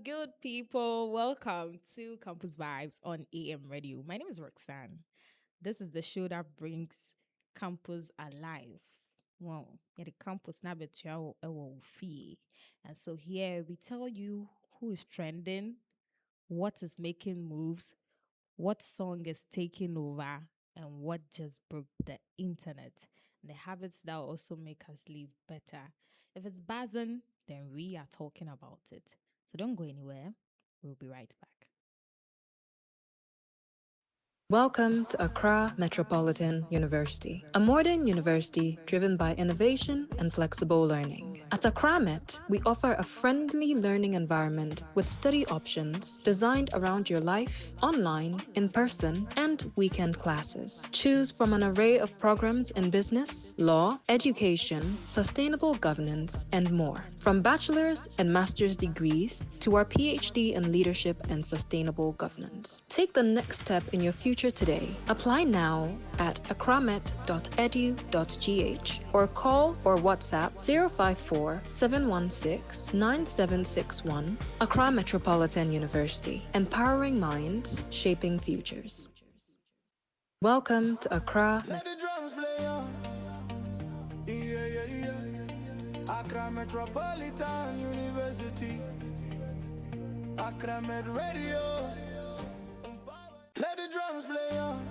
good people? Welcome to Campus Vibes on AM Radio. My name is Roxanne. This is the show that brings campus alive. Wow, yeah, the campus na betua ewo fee. And so here we tell you who is trending, what is making moves, what song is taking over, and what just broke the internet. And the habits that also make us live better. If it's buzzing, then we are talking about it. So don't go anywhere. We'll be right back. Welcome to Accra Metropolitan University, a modern university driven by innovation and flexible learning. At Accra Met, we offer a friendly learning environment with study options designed around your life, online, in person, and weekend classes. Choose from an array of programs in business, law, education, sustainable governance, and more. From bachelor's and master's degrees to our PhD in leadership and sustainable governance. Take the next step in your future today. Apply now at akramet.edu.gh or call or WhatsApp 054 716 9761. Accra Metropolitan University, empowering minds, shaping futures. Welcome to Accra. Let the drums play on. Yeah, yeah, yeah. Accra Metropolitan University. Accra Med Radio. Let the drums play on.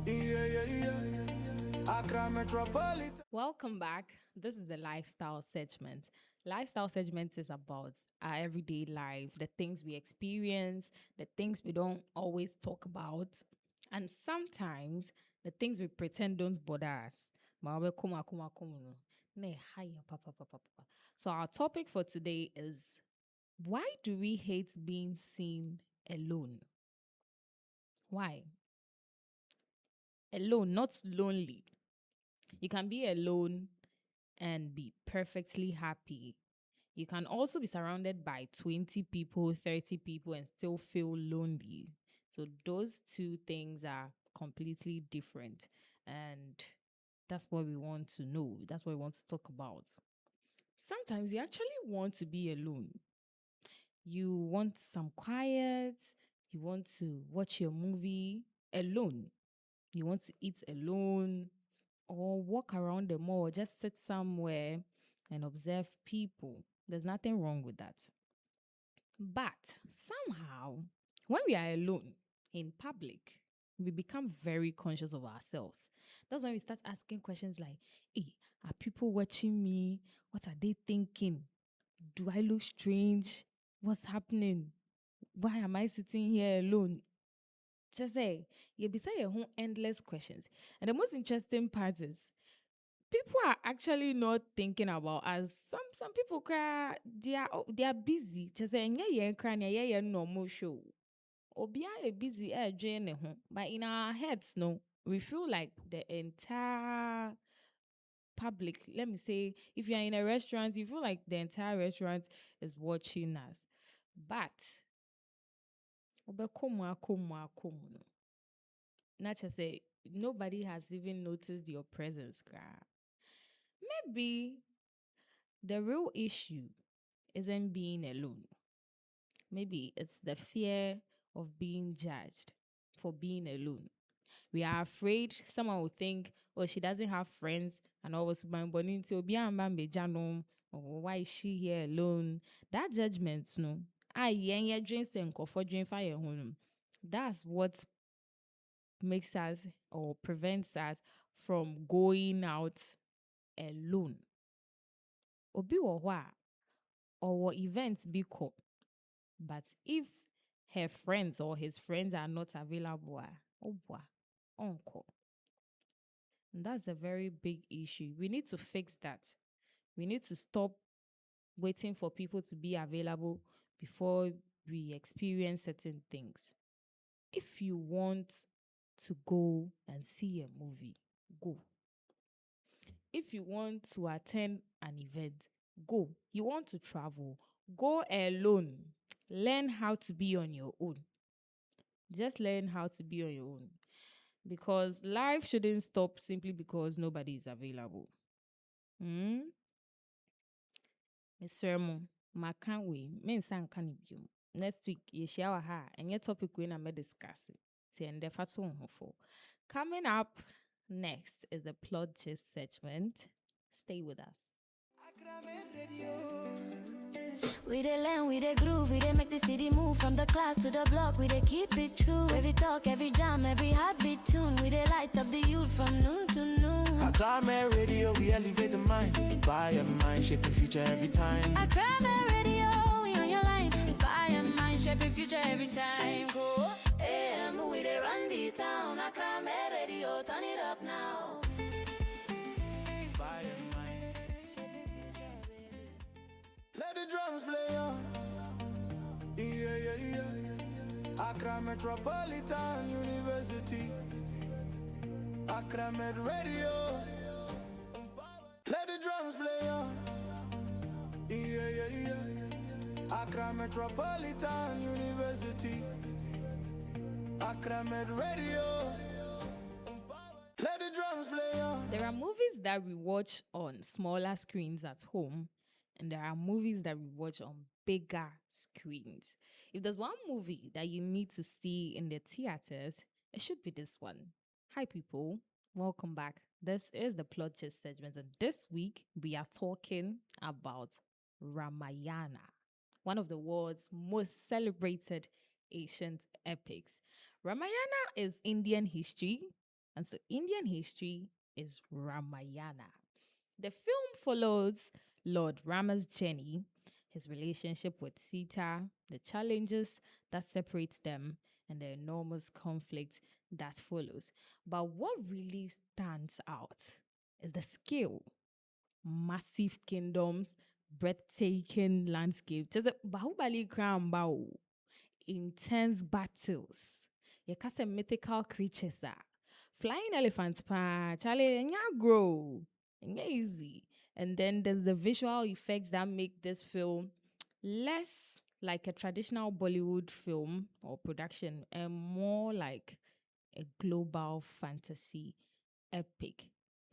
Yeah, yeah, yeah. Accra Metropolitan. Welcome back. This is the lifestyle segment. Lifestyle segment is about our everyday life, the things we experience, the things we don't always talk about, and sometimes the things we pretend don't bother us. Ma we kuma, kuma, kuma, no. Ne, haya, pa, pa, pa, pa, pa. So our topic for today is, why do we hate being seen alone? Why? Alone, not lonely. You can be alone and be perfectly happy. You can also be surrounded by 20 people, 30 people, and still feel lonely. So, those two things are completely different. And that's what we want to know. That's what we want to talk about. Sometimes you actually want to be alone. You want some quiet. You want to watch your movie alone. You want to eat alone or walk around the mall, or just sit somewhere and observe people. There's nothing wrong with that. But somehow, when we are alone in public, we become very conscious of ourselves. That's when we start asking questions like, hey, are people watching me? What are they thinking? Do I look strange? What's happening? Why am I sitting here alone? Just say, you be say your endless questions. And the most interesting part is people are actually not thinking about us. Some people cry, they are busy. Just say yeah cry yeah normal show. Obia a busy join but in our heads no, we feel like the entire public. Let me say, if you are in a restaurant, you feel like the entire restaurant is watching us. But not just say nobody has even noticed your presence. Maybe the real issue isn't being alone. Maybe it's the fear of being judged for being alone. We are afraid someone will think, oh, she doesn't have friends and always into or why is she here alone? That judgment, no. Drinks and fire. That's what makes us or prevents us from going out alone. Obi wɔ hɔ a ɔwɔ events bi kɔ, but if her friends or his friends are not available ɔboa ɔnkɔ. And that's a very big issue. We need to fix that. We need to stop waiting for people to be available before we experience certain things. If you want to go and see a movie, go. If you want to attend an event, go. You want to travel, go alone. Learn how to be on your own. Just learn how to be on your own. Because life shouldn't stop simply because nobody is available. Miss Remo, Ma can't we? Men san can you? Next week, ye share ha, and your topic we na me discuss it. See, and the first one for coming up next is the plot gist segment. Stay with us. We dey learn, we dey groove, we dey make the city move from the class to the block. We dey keep it true. Every talk, every jam, every heartbeat tune. We dey light up the youth from noon to noon. Accra Radio, we elevate the mind. Buy a mind, shaping future every time. Accra Radio, we on your line. Buy a mind, shaping future every time. Go AM, we dey run the town. Accra Radio, turn it up now. Buy a mind, shaping future, baby. Let the drums play on. Yeah. Accra Metropolitan University. Accra Med Radio. Let the drums play on. Yeah. Accra Metropolitan University. Accra Med Radio. Let the drums play on. There are movies that we watch on smaller screens at home, and there are movies that we watch on bigger screens. If there's one movie that you need to see in the theaters, it should be this one. Hi, people. Welcome back. This is the plot gist segment, and this week we are talking about Ramayana, one of the world's most celebrated ancient epics. Ramayana is Indian history, and so Indian history is Ramayana. The film follows Lord Rama's journey, his relationship with Sita, the challenges that separate them, and the enormous conflict that follows. But what really stands out is the scale. Massive kingdoms, breathtaking landscape. Just a Bahubali crown bow. Intense battles. You can say mythical creatures are. Flying elephants, pa, Charlie, and ya grow. And ya easy. And then there's the visual effects that make this film less like a traditional Bollywood film or production and more like a global fantasy epic.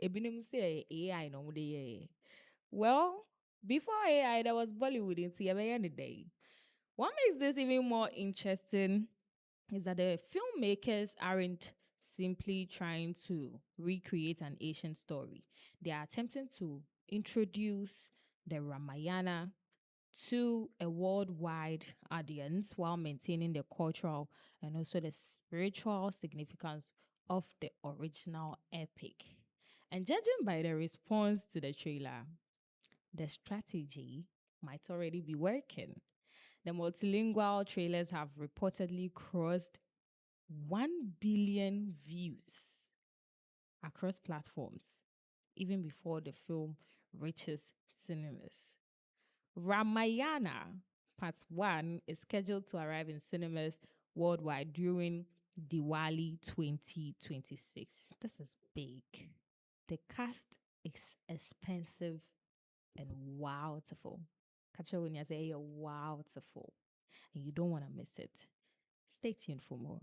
Ebinim say AI no de. Well, before AI, there was Bollywood in the day. What makes this even more interesting is that the filmmakers aren't simply trying to recreate an Asian story. They are attempting to introduce the Ramayana to a worldwide audience while maintaining the cultural and also the spiritual significance of the original epic. And judging by the response to the trailer, the strategy might already be working. The multilingual trailers have reportedly crossed 1 billion views across platforms, even before the film reaches cinemas. Ramayana Part 1 is scheduled to arrive in cinemas worldwide during Diwali 2026. This is big. The cast is expensive and wowtiful. Catch it when you say you're wowtiful. And you don't want to miss it. Stay tuned for more.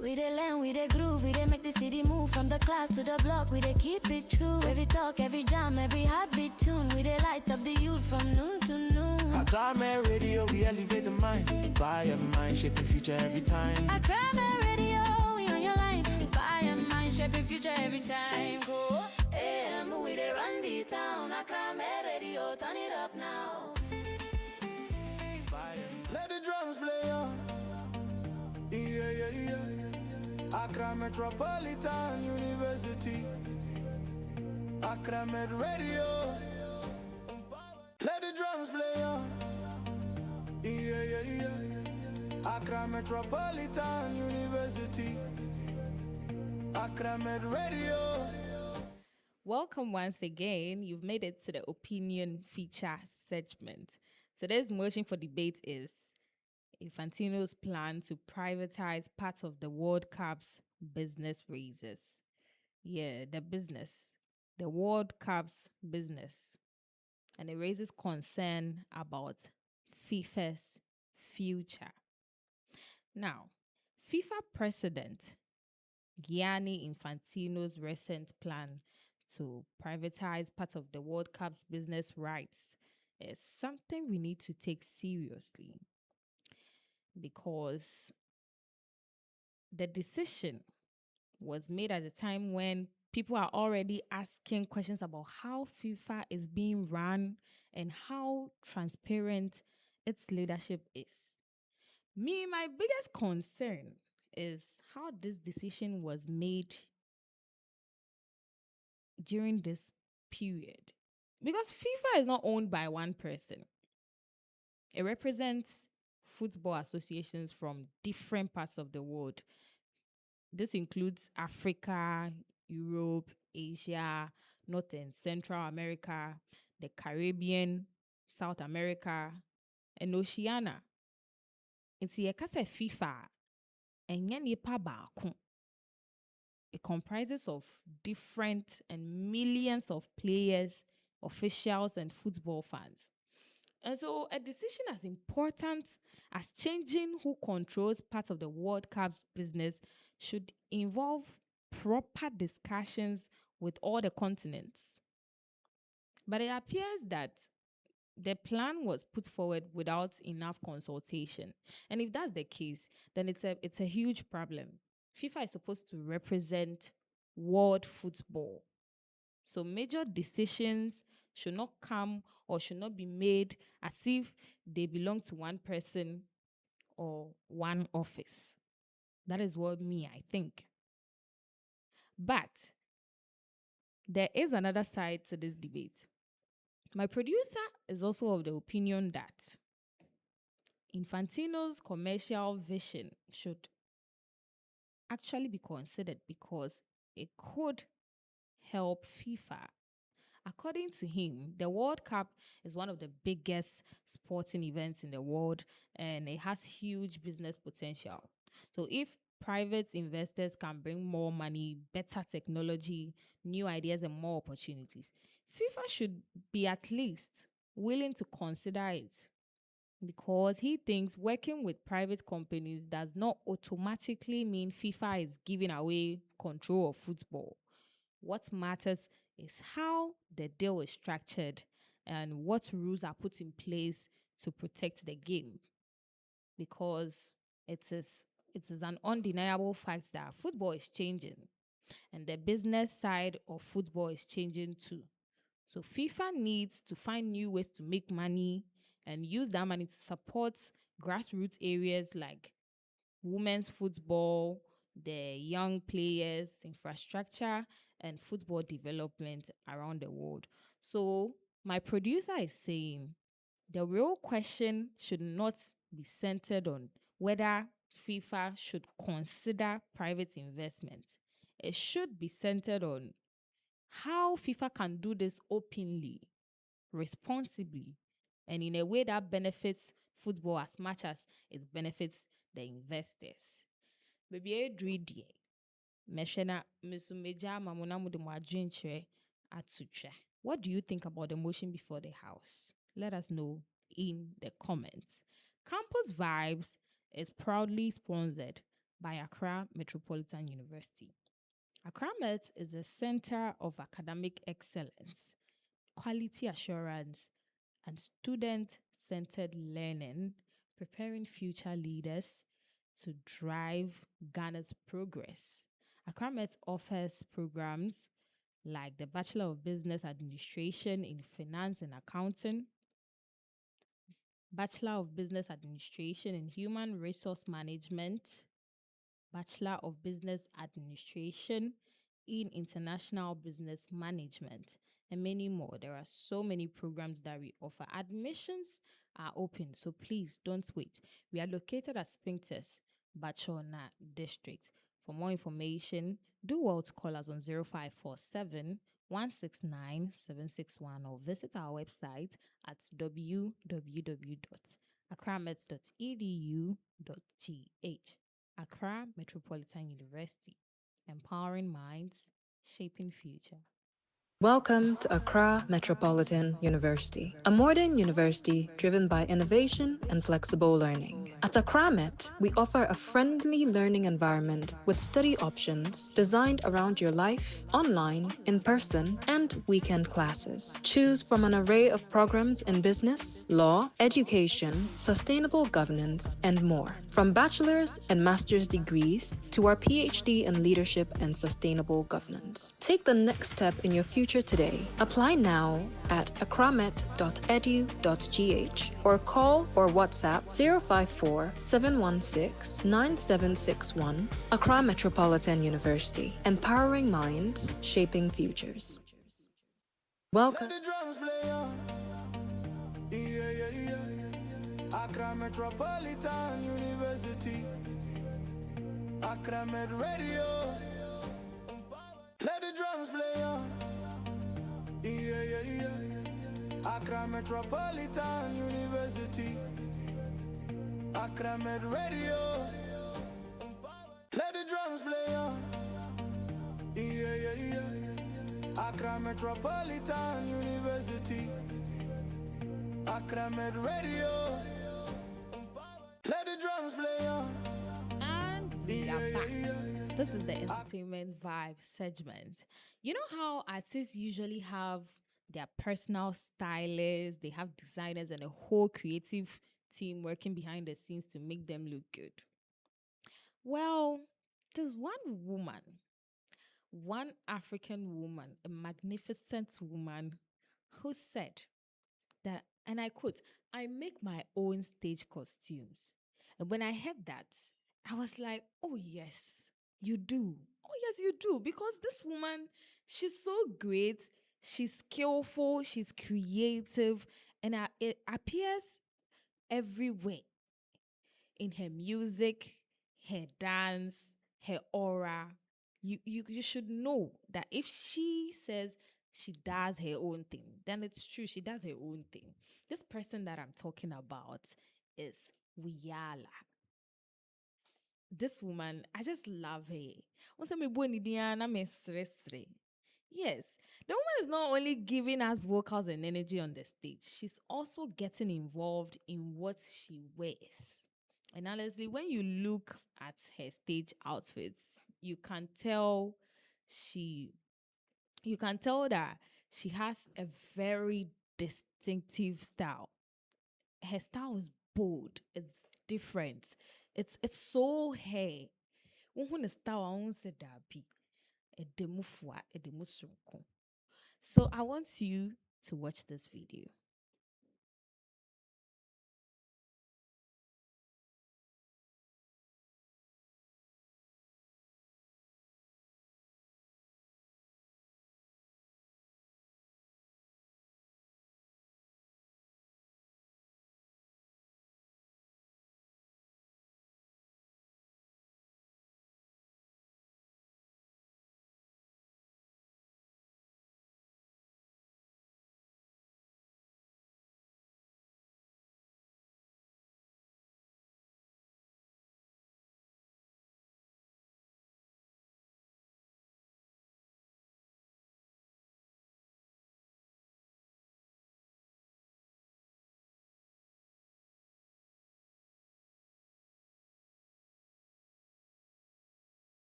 We dey learn, we dey groove, we dey make the city move from the class to the block. We dey keep it true. Every talk, every jam, every heartbeat tune. We dey light up the youth from noon to noon. Accra Radio, we elevate the mind. Buy a mind, shaping future every time. Accra Radio, we on your line. Buy a mind, shaping future every time. Go AM, we dey run the town. Accra Radio, turn it up now. Let the drums play on. Yeah. Accra Metropolitan University. Accra Med Radio. Let the drums play on. Yeah. Accra Metropolitan University. Accra Med Radio. Welcome once again. You've made it to the opinion feature segment. Today's motion for debate is Infantino's plan to privatize part of the World Cup's business raises. Yeah, the World Cup's business. And it raises concern about FIFA's future. Now, FIFA president Gianni Infantino's recent plan to privatize part of the World Cup's business rights is something we need to take seriously, because the decision was made at a time when people are already asking questions about how FIFA is being run and how transparent its leadership is. My biggest concern is how this decision was made during this period. Because FIFA is not owned by one person, it represents football associations from different parts of the world. This includes Africa, Europe, Asia, North and Central America, the Caribbean, South America, and Oceania. Nti yɛka sɛ FIFA ɛnyɛ nipa baako. It comprises of different and millions of players, officials, and football fans. And so a decision as important as changing who controls parts of the World Cup's business should involve proper discussions with all the continents. But it appears that the plan was put forward without enough consultation. And if that's the case, then it's a huge problem. FIFA is supposed to represent world football. So major decisions should not come or should not be made as if they belong to one person or one office. That is what I think. But there is another side to this debate. My producer is also of the opinion that Infantino's commercial vision should actually be considered because it could help FIFA. According to him, the World Cup is one of the biggest sporting events in the world and it has huge business potential. So if private investors can bring more money, better technology, new ideas, and more opportunities, FIFA should be at least willing to consider it, because he thinks working with private companies does not automatically mean FIFA is giving away control of football. What matters is how the deal is structured and what rules are put in place to protect the game. Because it is an undeniable fact that football is changing and the business side of football is changing too. So FIFA needs to find new ways to make money and use that money to support grassroots areas like women's football, the young players, infrastructure, and football development around the world. So my producer is saying the real question should not be centered on whether FIFA should consider private investment. It should be centered on how FIFA can do this openly, responsibly, and in a way that benefits football as much as it benefits the investors. Baby, dreedy. Meshena Misumeja Mamuna Mudumajinche Atsucha. What do you think about the motion before the House? Let us know in the comments. Campus Vibes is proudly sponsored by Accra Metropolitan University. Accra Met is a center of academic excellence, quality assurance, and student-centered learning, preparing future leaders to drive Ghana's progress. Accra Met offers programs like the Bachelor of Business Administration in Finance and Accounting, Bachelor of Business Administration in Human Resource Management, Bachelor of Business Administration in International Business Management, and many more. There are so many programs that we offer. Admissions are open, so please don't wait. We are located at Spintex, Bachona District. For more information, do well to call us on 0547 169 761 or visit our website at www.accramet.edu.gh. Accra Metropolitan University, empowering minds, shaping future. Welcome to Accra Metropolitan University, a modern university driven by innovation and flexible learning. At Accra Met, we offer a friendly learning environment with study options designed around your life, online, in person, and weekend classes. Choose from an array of programs in business, law, education, sustainable governance, and more. From bachelor's and master's degrees to our PhD in leadership and sustainable governance. Take the next step in your future today. Apply now at akramet.edu.gh or call or WhatsApp 054 716 9761. Accra Metropolitan University, empowering minds, shaping futures. Welcome. Let the drums play on. Yeah, yeah, yeah. Accra Metropolitan University. Accra Met Radio. Let the drums play on. Yeah, yeah, yeah. Accra Metropolitan University. Accra Met Radio. Let the drums play on. Yeah, yeah, yeah. Accra Metropolitan University. Accra Met Radio. Let the drums play on. And we are back. This is the entertainment vibe segment. You know how artists usually have their personal stylists, they have designers and a whole creative team working behind the scenes to make them look good. Well, there's one African woman, a magnificent woman, who said that, and I quote, I make my own stage costumes. And when I heard that, I was like, oh, yes, you do. Oh, yes, you do. Because this woman, she's so great. She's skillful. She's creative. And it appears everywhere in her music, her dance, her aura. You should know that if she says she does her own thing, then it's true. She does her own thing. This person that I'm talking about is Wiyaala. This woman, I just love her. Yes, the woman is not only giving us vocals and energy on the stage, she's also getting involved in what she wears. And honestly, when you look at her stage outfits, she you can tell that she has a very distinctive style. Her style is bold, it's different. It's so her. When style I won't say that be a demu fwa, a demu sonko. So I want you to watch this video.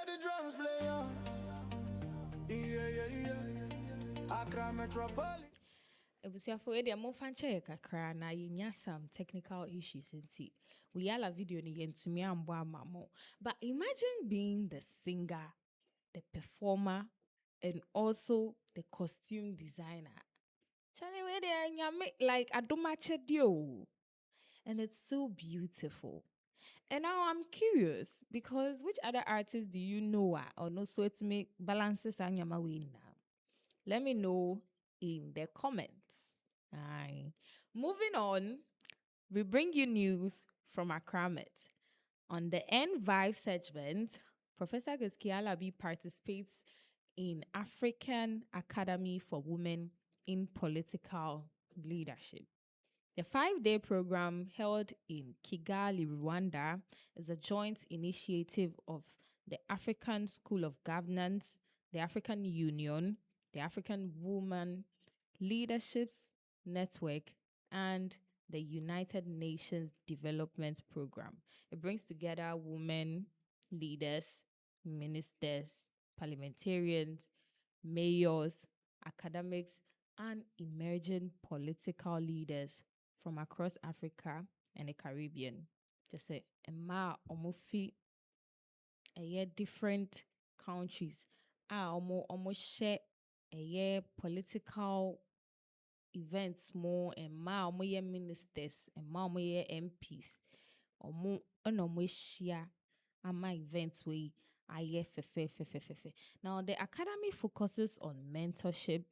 Let the drums play on. Yeah. Accra Metropolitan. Ebusiafo ede mo fanche kakra na yenya some technical issues nti. Wiyaala video ni yentumi ambo amamo. But imagine being the singer, the performer, and also the costume designer. Chane we de nyame like adomache dio. And it's so beautiful. And now I'm curious because which other artists do you know or no so to make balances anyama we now? Let me know in the comments. Aye. Moving on, we bring you news from Accra Met. On the N5 segment, Professor Wiyaala participates in African Academy for Women in Political Leadership. The 5-day program held in Kigali, Rwanda, is a joint initiative of the African School of Governance, the African Union, the African Women Leaderships Network, and the United Nations Development Program. It brings together women leaders, ministers, parliamentarians, mayors, academics, and emerging political leaders from across Africa and the Caribbean. Just say, Emma Omofi, different countries. Share political events more and ministers and MPs. Share ama events we fefe. Now the academy focuses on mentorship,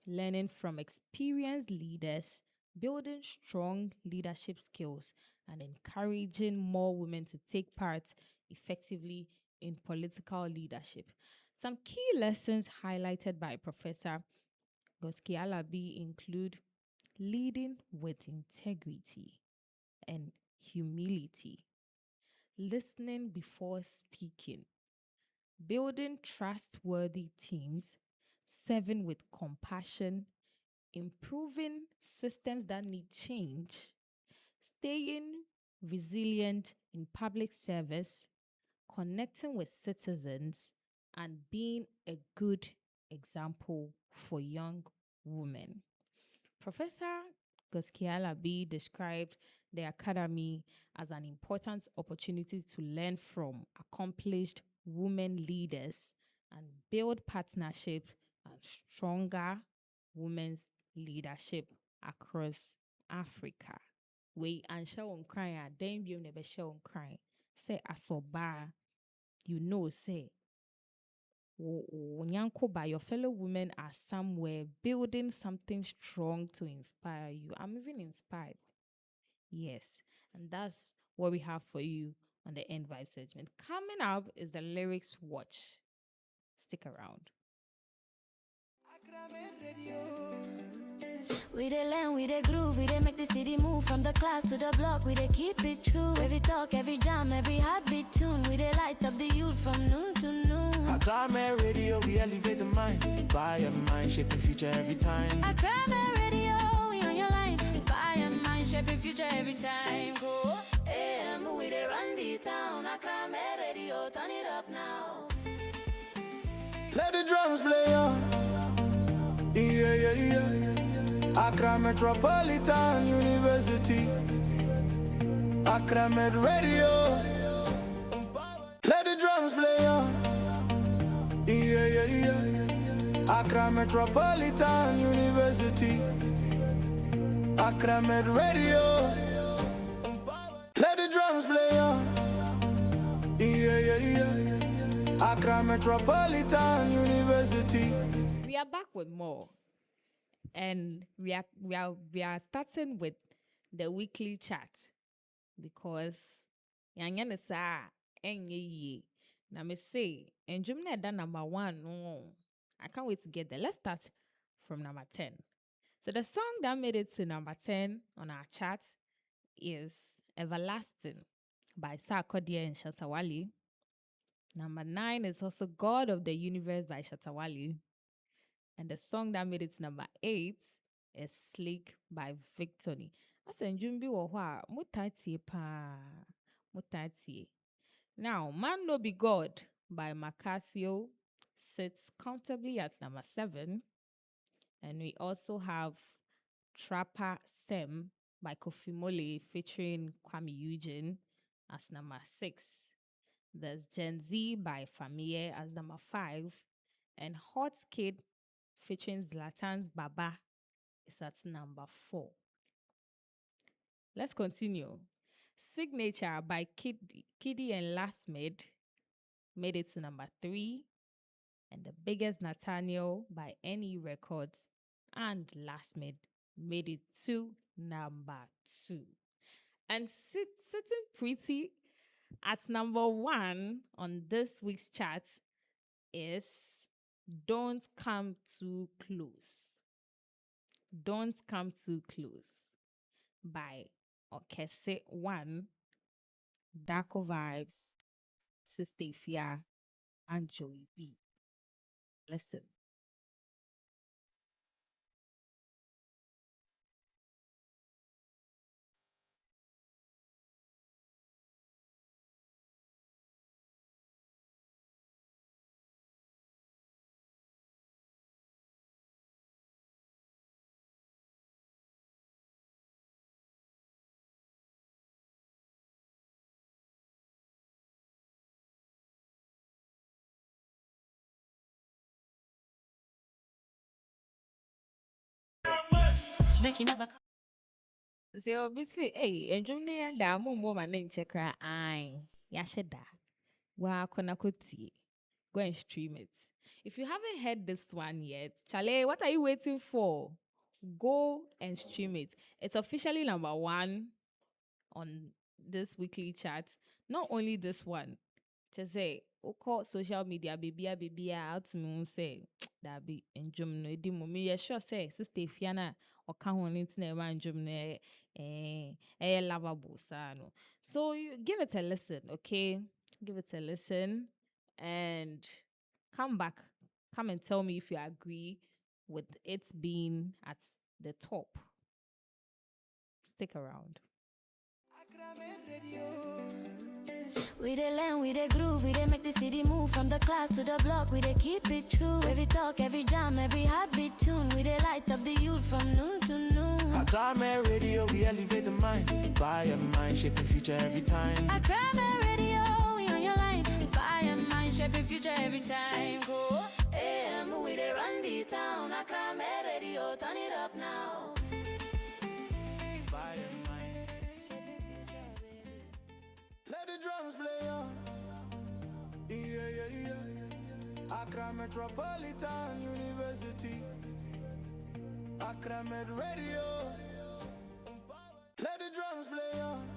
learning from experienced leaders, building strong leadership skills, and encouraging more women to take part effectively in political leadership. Some key lessons highlighted by Professor Wiyaala include leading with integrity and humility, listening before speaking, building trustworthy teams, serving with compassion, improving systems that need change, staying resilient in public service, connecting with citizens, and being a good example for young women. Professor Wiyaala described the academy as an important opportunity to learn from accomplished women leaders and build partnership and stronger women's leadership across Africa. We and show on crying, then you never show on crying. Say asoba, you know, say by your fellow women are somewhere building something strong to inspire you. I'm even inspired. Yes. And that's what we have for you on the End Vibe segment. Coming up is the lyrics watch. Stick around. We dey learn, we dey groove, we dey make the city move from the class to the block. We dey keep it true. Every talk, every jam, every heartbeat tune. We dey light up the youth from noon to noon. Accra Radio, we elevate the mind. Buy a mind, shaping future every time. Accra Radio, we on your line. Buy a mind, shaping future every time. Go AM, we dey run the town. Accra Radio, turn it up now. Let the drums play on. Yeah. Accra Metropolitan University. Accra Med Radio. Let the drums play on. Yeah. Accra Metropolitan University. Accra Med Radio. Let the drums play on. Yeah. Accra Metropolitan University. We are back with more. And we are starting with the weekly chat because yanya sa enye na me say enjumna da number 1 no. I can't wait to get there. Let's start from number 10. So the song that made it to number 10 on our chat is Everlasting by Sarkodie and Shatawali. Number 9 is also God of the Universe by Shatawali. And the song that made it to number 8 is Sleek by Victory. I said, Jumbi wa mutati pa mutati. Now, man no be God, by Macasio sits comfortably at number 7. And we also have Trapper Stem by Kofi Mole featuring Kwame Eugene as number 6. There's Gen Z by Famille as number 5. And Hot Kid featuring Zlatan's Baba is at number 4. Let's continue. Signature by Kiddy and Last made it to number 3. And The Biggest Nathaniel by NE Records and Last made it to number 2. And sitting pretty at number 1 on this week's chart is Don't Come Too Close. Don't Come Too Close by Okese 1, Darko Vibes, Sister Ifya, and Joey B. Listen. So obviously, hey, enjoy and da mo mo man check ra ai. Yasheda. Wa konakoti. Go and stream it. If you haven't heard this one yet, Chale, what are you waiting for? Go and stream it. It's officially number 1 on this weekly chat. Not only this one, to say, call social media, baby, out to me say that be enjoying no edi mummy. Yeah, sure say sister Fiana or can one internet man enjoying lovable no. So you give it a listen, okay? Give it a listen and come back. Come and tell me if you agree with it being at the top. Stick around. We dey learn, we dey groove, we dey make the city move from the class to the block. We dey keep it true. Every talk, every jam, every heartbeat tune. We dey light up the youth from noon to noon. Accra Radio, we elevate the mind. Inspire mind, shaping future every time. Accra Radio, we on your line. Buy a mind, shaping future every time. Go AM, we dey run the town. Accra Radio, turn it up now. Inspire mind. Shaping future, baby. Let the drums play on. Yeah. Accra Metropolitan University. Accra Med Radio. Let the drums play on.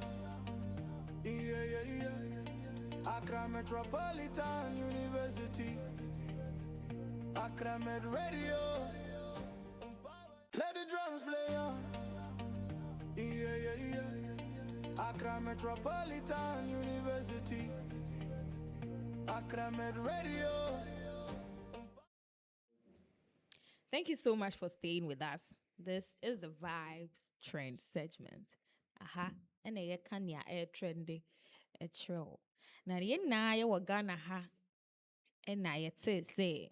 Yeah. Accra Metropolitan University. Accra Med Radio. Let the drums play on. Yeah. Accra Metropolitan University. Accra Med Radio. Thank you so much for staying with us. This is the Vibes Trend segment. Aha, and a kanya air trendy a tro. Na ye na ye wa Ghana ha. And na ye say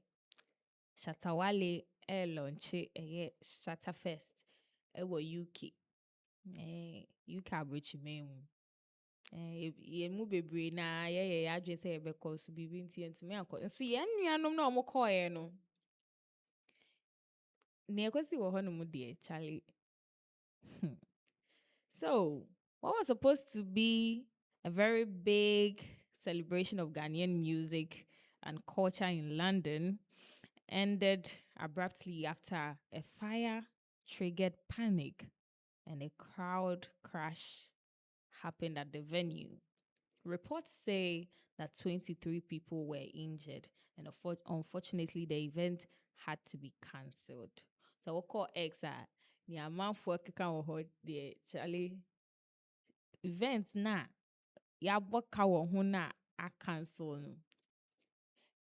Shatawale air launche a Shatta Fest. E wo UK. UK abrochi me. Ye mu bebre na ye adwe say because bibi nti ntumi akọ. So ye nuanom na omo call no. Nekosi wo hono mu de Charlie. So, what was supposed to be a very big celebration of Ghanaian music and culture in London ended abruptly after a fire triggered panic and a crowd crash happened at the venue. Reports say that 23 people were injured, and unfortunately, the event had to be cancelled. So we'll call X ni amanfo keka wo ho de Charlie event na ya boka wo ho na a cancel no.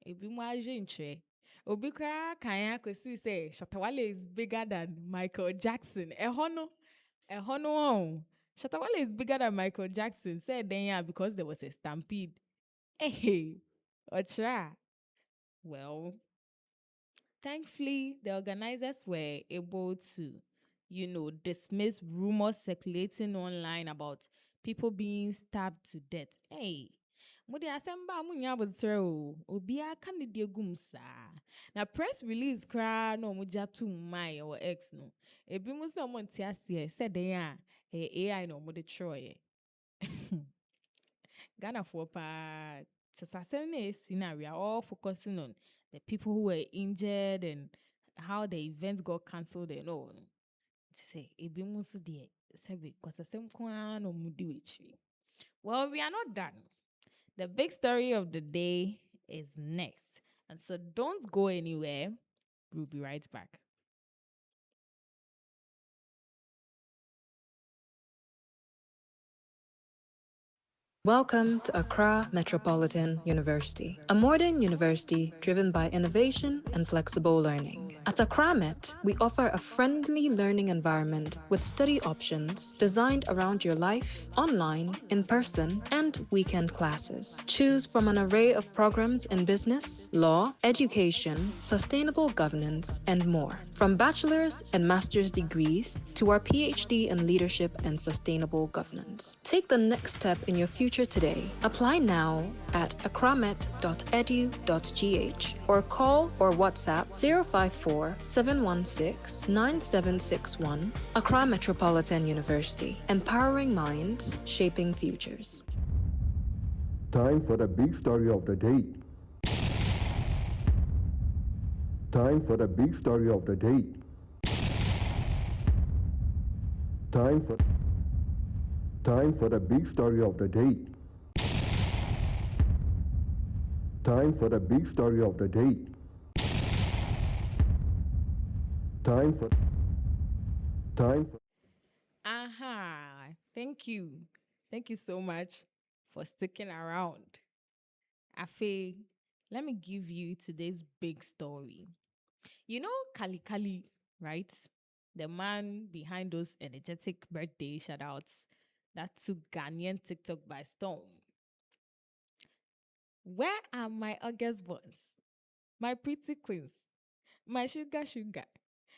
Ebi mo aje ntwe. Obi kra kan ya kwesi say Shatawale is bigger than Michael Jackson. Ehono on. Shatawale is bigger than Michael Jackson. Said then yeah because there was a stampede. Hey. Ochra. Well, thankfully, the organizers were able to, dismiss rumors circulating online about people being stabbed to death. Hey, mudi asemba munya botsero obia kanidie gum saa. Na press release kra no muja to my or ex no. Ebi mu se omo ntiasie said ya AI no mu de troye. Ghana for pa we are all focusing on the people who were injured and how the events got cancelled and all. To say, ebi musu de sebe kwasasem kwa no mudi wechiri. Well, we are not done. The big story of the day is next. And so don't go anywhere. We'll be right back. Welcome to Accra Metropolitan University, a modern university driven by innovation and flexible learning. At Accra Met, we offer a friendly learning environment with study options designed around your life, online, in person, and weekend classes. Choose from an array of programs in business, law, education, sustainable governance, and more. From bachelor's and master's degrees to our PhD in leadership and sustainable governance. Take the next step in your future today. Apply now at akramet.edu.gh or call or WhatsApp 054 716 9761. Accra Metropolitan University, empowering minds, shaping futures. Time for the big story of the day. Time for the big story of the day. Time for the big story of the day. Time for the big story of the day. Time for Aha. Thank you. Thank you so much for sticking around. Afe, let me give you today's big story. You know Kali Kali, right? The man behind those energetic birthday shoutouts that took Ghanaian TikTok by storm. Where are my August buns? My pretty queens? My sugar sugar?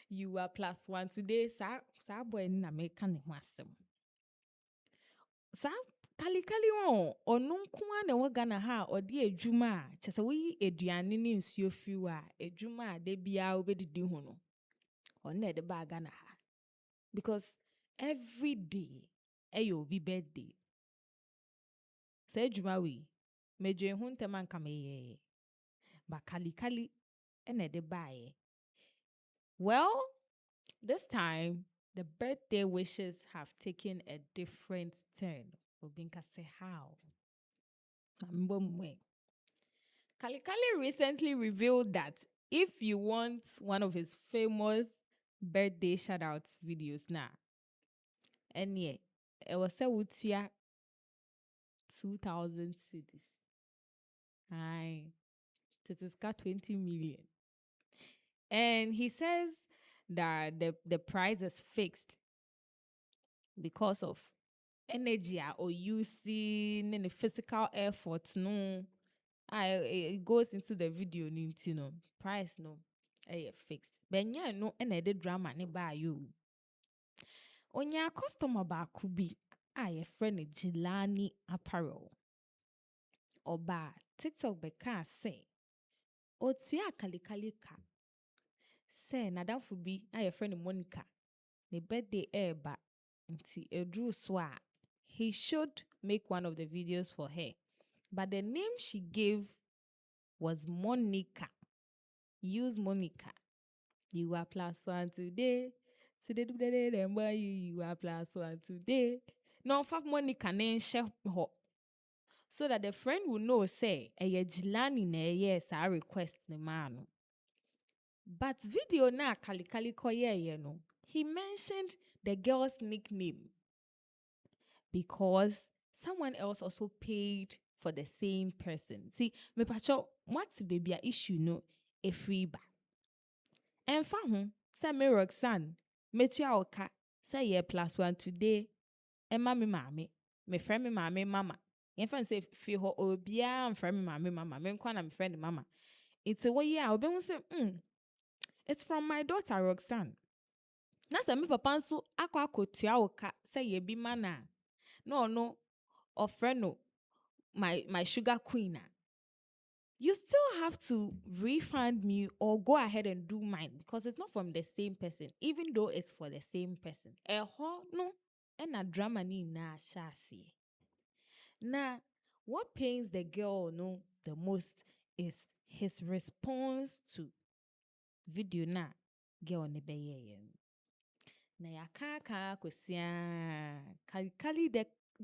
You are plus one today, sa boy na meka ne ho asem. Sa Kali Kali won ono nko na wo Ghana ha odi adwuma a chese wo yi aduane ne nsuo fiu a adwuma a de bia obedidi ho no. On the bag Ghana ha. Because every day ayo be birthday. Say adwuma we medwe ho ntem anka meye. Ba Kali Kali ene de bae. Well, this time the birthday wishes have taken a different turn. Obinka say how? Kali Kali recently revealed that if you want one of his famous birthday shout-out videos now, and yeah, it was a wutia 2,000 cedis. Aye, it is got 20 million. And he says that the price is fixed because of energy or using and the physical effort. No, it goes into the video, price no, fixed. But yeah, no, and the drama ne buy you. Onya customer baako bi a yɛfrɛ no Gilani Apparel. Oba TikTok bɛka sɛ otua Kali Kali ka sɛ nadamfo bi a yɛfrɛ no Monica ne birthday ɛɛba nti eduru so a he should make one of the videos for her. But the name she gave was Monica. Use Monica. You are plus one today. Today, you are plus one today. No, fact Monica name share ho. So that the friend will know, say, Jilani ne yes, I request the man. But video na Kali Kali koye no. He mentioned the girl's nickname because someone else also paid for the same person. See, me pacho, what's baby a issue no a free ba. And fa ho, say me Roxanne, metua oka, say ye plus one today. Emma me mame, me friend me mame mama. If I say feel ho obia and friend mama, me nkwa na me friend mama. It's a way yeah, obi say, it's from my daughter Roxanne. Na se me papa nso akwa akotua wo ka say ye bi mana. No, or friend no, my sugar queen. You still have to refund me or go ahead and do mine because it's not from the same person, even though it's for the same person. No, and a drama ni na shasi. Now, what pains the girl no the most is his response to video na girl ne beye. Na ya kaka kwesia kali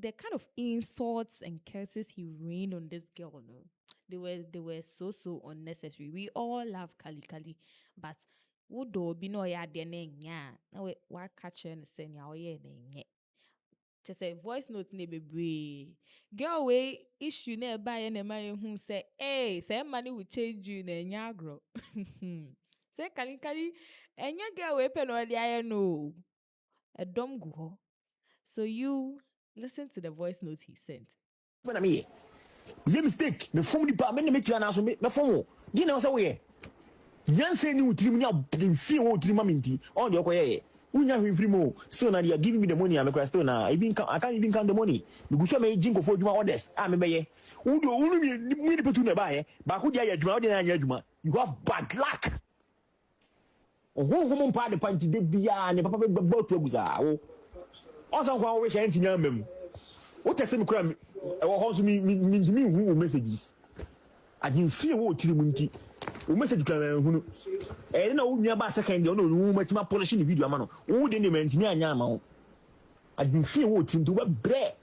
the kind of insults and curses he rained on this girl no. They were so unnecessary. We all love Kali, but would be no ya de nya na we catch her and say nya oye ne. Just say voice note ne bebre. Girl we issue ne buy na man who say, "Hey, say money will change you na nya agro." Say Kali enya girl we pen no dey no. A dumb go. So you listen to the voice note he sent. When I'm here, you mistake. Me phone the me make you an answer me phone. You know so we. Yan say ni utiri me na feel o utiri maminti. On the okoye. Unya hwin free mo. So now they are giving me the money I'm still now. I can't even count the money. Because so me jinko for juma orders. Me beye. Unu me the petu na buy. Ba ku dia ya juma, o dia na ya juma. You have bad luck. Oho mpa de panti de bia ne papa be botu aguza. O. Osan kwa we share ntinya mem. O tese me kura me ho so me hu messages. I didn't feel what you munti. O message kura hunu. E na o nua ba second de o no matima polish ni video ama no. O de ne mantimi anya ama o. I didn't feel what you do bre.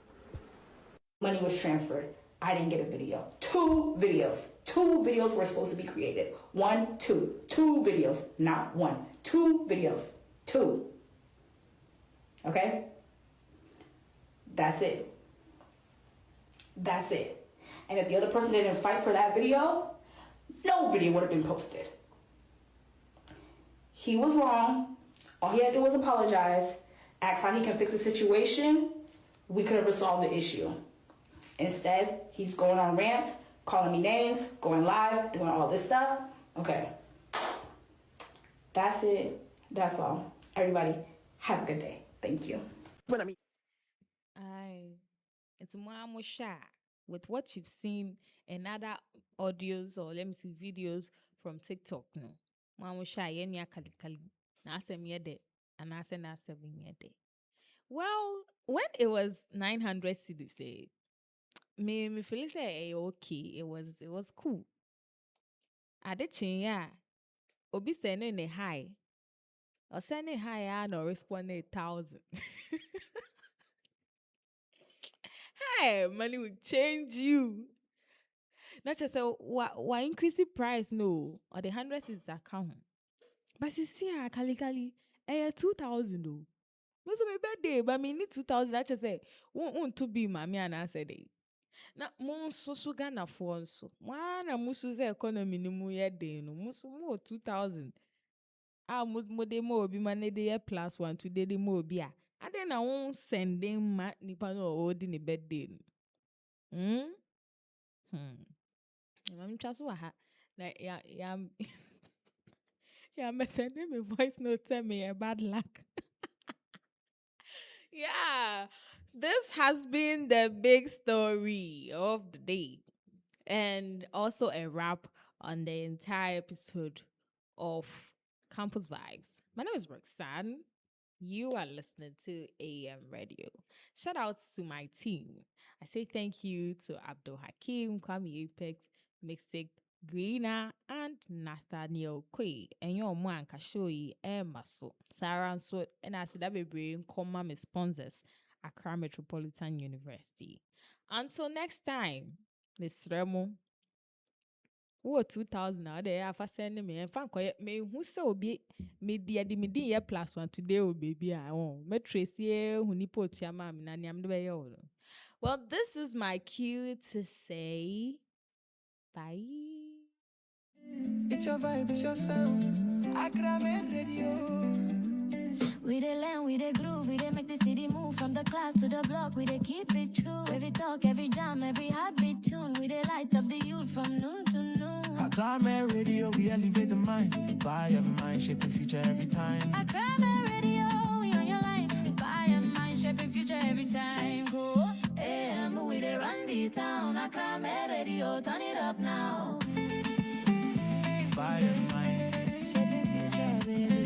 Money was transferred. I didn't get a video. Two videos were supposed to be created. 1, 2. 2 videos, not 1. 2 videos. 2. Okay? That's it. And if the other person didn't fight for that video, no video would have been posted. He was wrong. All he had to do was apologize, ask how he can fix the situation. We could have resolved the issue. Instead, he's going on rants, calling me names, going live, doing all this stuff. Okay. That's it. That's all. Everybody, have a good day. Thank you. It's more shy with what you've seen in other audios or let me see videos from TikTok. No, more shy. Yenya kali. Na asem yede, and na asem yede. Well, when it was 900 cedis, me feel say okay, it was cool. Ade chinya, obi sending a high, or sending high no responding 1,000. Hey, money will change you. Not just say why increase the price no, or the 100 cedis account. But see kali 2,000 though. Most of my birthday, but me need 2,000. I just say won't to be mommy and answer day. Na monso Ghana for so. Wana musu ze economy ni mu ye de no. Musu mo 2,000. Mo de mo obi mane de ye +1 today de mo obi a. Ade na won sending ma nipa no odi ni birthday no. Mam chaso ha. Na ya me sending me voice note tell me a bad luck. Yeah, this has been the big story of the day and also a wrap on the entire episode of Campus Vibes. My name is Roxanne. You are listening to AM Radio. Shout out to my team. I say thank you to Abdul Hakim, Kwame Apex, Mystic, Greener, and Nathaniel Kwe. And your man Kashoyi Maso. Sarah and so and I said that baby come my sponsors Accra Metropolitan University. Until next time, Miss Remo. Who 2,000 now? They have send me and fan quiet me who so be me dear ye +1 today, oh baby. I won't. Me Tracy who nipo chama nani am the. Well, this is my cue to say bye. It's your vibe, it's your sound. Accra Radio. We dey learn, we dey groove, we dey make the city move from the class to the block. We dey keep it true. Every talk, every jam, every heartbeat tune. We dey light up the youth from noon to noon. Accra Radio, we elevate the mind. Buy your mind, shaping future every time. Accra Radio, we on your line. Buy your mind, shaping future every time. Go AM, we dey run the town. Accra Radio, turn it up now. Buy your mind, shaping future, baby.